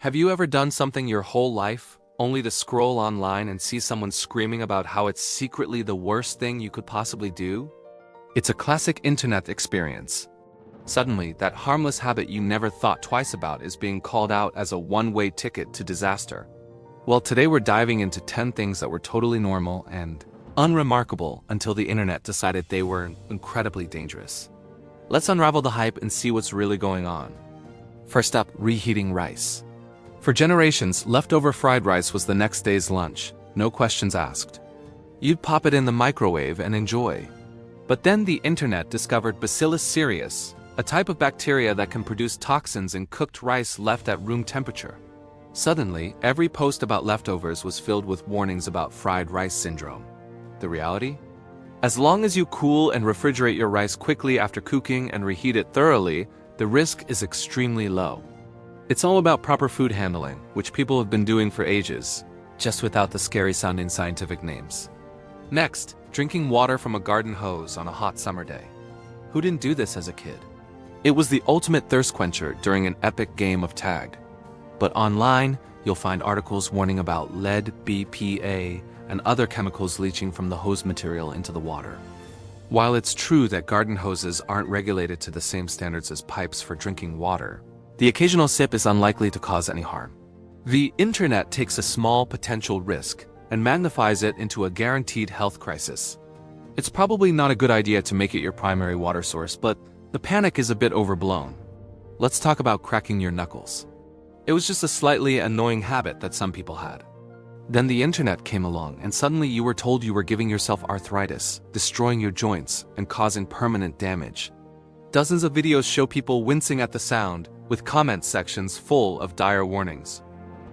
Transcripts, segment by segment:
Have you ever done something your whole life, only to scroll online and see someone screaming about how it's secretly the worst thing you could possibly do? It's a classic internet experience. Suddenly, that harmless habit you never thought twice about is being called out as a one-way ticket to disaster. Well, today we're diving into 10 things that were totally normal and unremarkable until the internet decided they were incredibly dangerous. Let's unravel the hype and see what's really going on. First up, reheating rice. For generations, leftover fried rice was the next day's lunch, no questions asked. You'd pop it in the microwave and enjoy. But then the internet discovered Bacillus cereus, a type of bacteria that can produce toxins in cooked rice left at room temperature. Suddenly, every post about leftovers was filled with warnings about fried rice syndrome. The reality? As long as you cool and refrigerate your rice quickly after cooking and reheat it thoroughly, the risk is extremely low. It's all about proper food handling, which people have been doing for ages, just without the scary-sounding scientific names. Next, drinking water from a garden hose on a hot summer day. Who didn't do this as a kid? It was the ultimate thirst quencher during an epic game of tag. But online, you'll find articles warning about lead, BPA, and other chemicals leaching from the hose material into the water. While it's true that garden hoses aren't regulated to the same standards as pipes for drinking water, the occasional sip is unlikely to cause any harm. The internet takes a small potential risk and magnifies it into a guaranteed health crisis. It's probably not a good idea to make it your primary water source, but the panic is a bit overblown. Let's talk about cracking your knuckles. It was just a slightly annoying habit that some people had. Then the internet came along, and suddenly you were told you were giving yourself arthritis, destroying your joints, and causing permanent damage. Dozens of videos show people wincing at the sound, with comment sections full of dire warnings.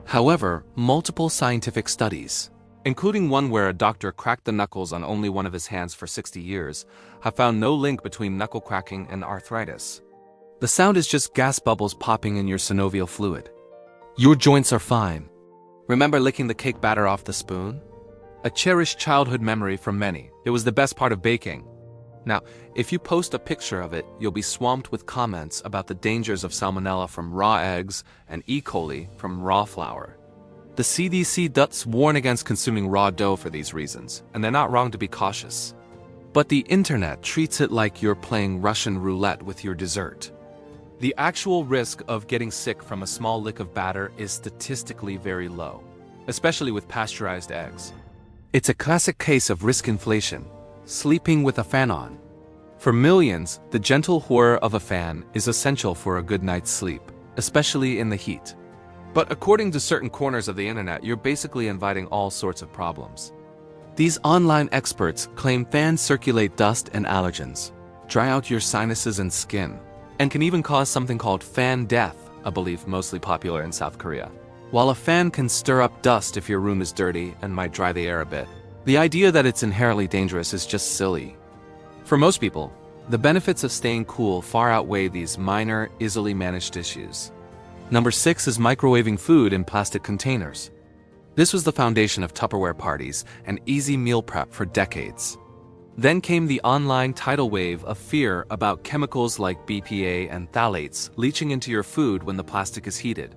However, multiple scientific studies, including one where a doctor cracked the knuckles on only one of his hands for 60 years, have found no link between knuckle cracking and arthritis. The sound is just gas bubbles popping in your synovial fluid. Your joints are fine. Remember licking the cake batter off the spoon? A cherished childhood memory from many. It was the best part of baking. Now, if you post a picture of it, you'll be swamped with comments about the dangers of salmonella from raw eggs and E. coli from raw flour. The CDC does warn against consuming raw dough for these reasons, and they're not wrong to be cautious. But the internet treats it like you're playing Russian roulette with your dessert. The actual risk of getting sick from a small lick of batter is statistically very low, especially with pasteurized eggs. It's a classic case of risk inflation, sleeping with a fan on. For millions, the gentle whir of a fan is essential for a good night's sleep, especially in the heat. But according to certain corners of the internet, you're basically inviting all sorts of problems. These online experts claim fans circulate dust and allergens, dry out your sinuses and skin, and can even cause something called fan death, a belief mostly popular in South Korea. While a fan can stir up dust if your room is dirty and might dry the air a bit, the idea that it's inherently dangerous is just silly. For most people, the benefits of staying cool far outweigh these minor, easily managed issues. Number 6 is microwaving food in plastic containers. This was the foundation of Tupperware parties and easy meal prep for decades. Then came the online tidal wave of fear about chemicals like BPA and phthalates leaching into your food when the plastic is heated.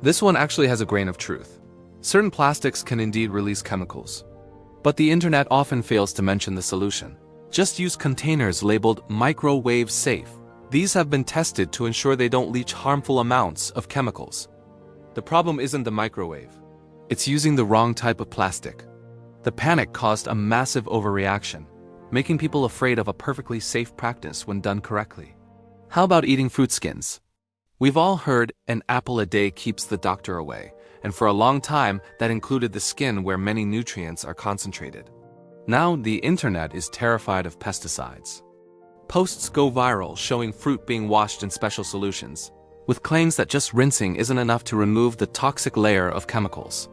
This one actually has a grain of truth. Certain plastics can indeed release chemicals. But the internet often fails to mention the solution. Just use containers labeled microwave safe. These have been tested to ensure they don't leach harmful amounts of chemicals. The problem isn't the microwave. It's using the wrong type of plastic. The panic caused a massive overreaction, making people afraid of a perfectly safe practice when done correctly. How about eating fruit skins? We've all heard an apple a day keeps the doctor away, and for a long time that included the skin where many nutrients are concentrated. Now the internet is terrified of pesticides. Posts go viral showing fruit being washed in special solutions, with claims that just rinsing isn't enough to remove the toxic layer of chemicals.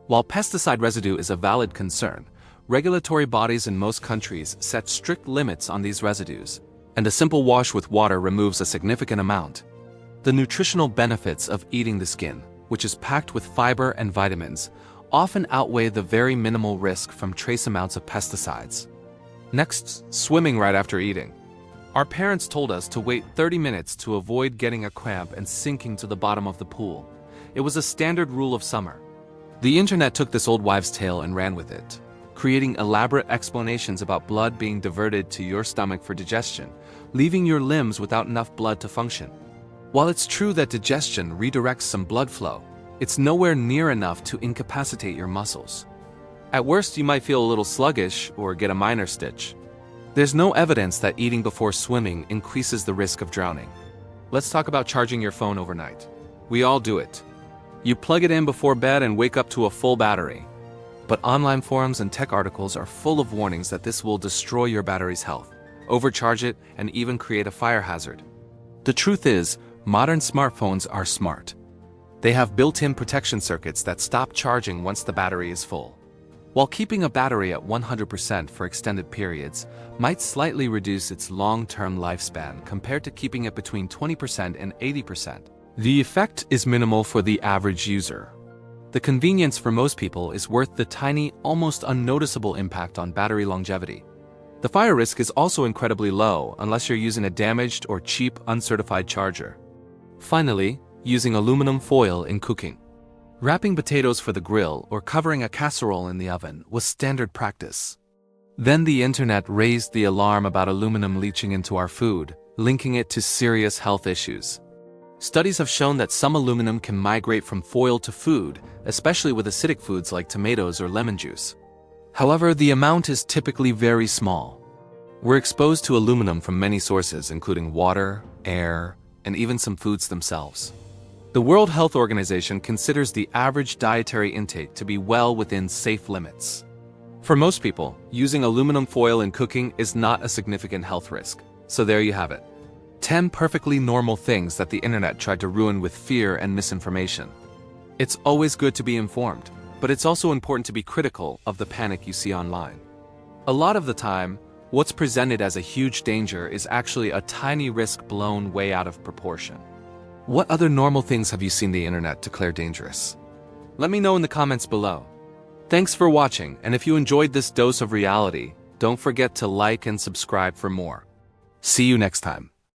While pesticide residue is a valid concern, regulatory bodies in most countries set strict limits on these residues, and a simple wash with water removes a significant amount. The nutritional benefits of eating the skin, which is packed with fiber and vitamins, often outweigh the very minimal risk from trace amounts of pesticides. Next, swimming right after eating. Our parents told us to wait 30 minutes to avoid getting a cramp and sinking to the bottom of the pool. It was a standard rule of summer. The internet took this old wives' tale and ran with it, creating elaborate explanations about blood being diverted to your stomach for digestion, leaving your limbs without enough blood to function. While it's true that digestion redirects some blood flow, it's nowhere near enough to incapacitate your muscles. At worst, you might feel a little sluggish or get a minor stitch. There's no evidence that eating before swimming increases the risk of drowning. Let's talk about charging your phone overnight. We all do it. You plug it in before bed and wake up to a full battery. But online forums and tech articles are full of warnings that this will destroy your battery's health, overcharge it, and even create a fire hazard. The truth is, modern smartphones are smart. They have built-in protection circuits that stop charging once the battery is full. While keeping a battery at 100% for extended periods might slightly reduce its long-term lifespan compared to keeping it between 20% and 80%, the effect is minimal for the average user. The convenience for most people is worth the tiny, almost unnoticeable impact on battery longevity. The fire risk is also incredibly low unless you're using a damaged or cheap, uncertified charger. Finally, using aluminum foil in cooking. Wrapping potatoes for the grill or covering a casserole in the oven was standard practice. Then the internet raised the alarm about aluminum leaching into our food, linking it to serious health issues. Studies have shown that some aluminum can migrate from foil to food, especially with acidic foods like tomatoes or lemon juice. However, the amount is typically very small. We're exposed to aluminum from many sources, including water, air, and even some foods themselves. The World Health Organization considers the average dietary intake to be well within safe limits. For most people, using aluminum foil in cooking is not a significant health risk. So there you have it. 10 perfectly normal things that the internet tried to ruin with fear and misinformation. It's always good to be informed, but it's also important to be critical of the panic you see online. A lot of the time, what's presented as a huge danger is actually a tiny risk blown way out of proportion. What other normal things have you seen the internet declare dangerous? Let me know in the comments below. Thanks for watching, and if you enjoyed this dose of reality, don't forget to like and subscribe for more. See you next time.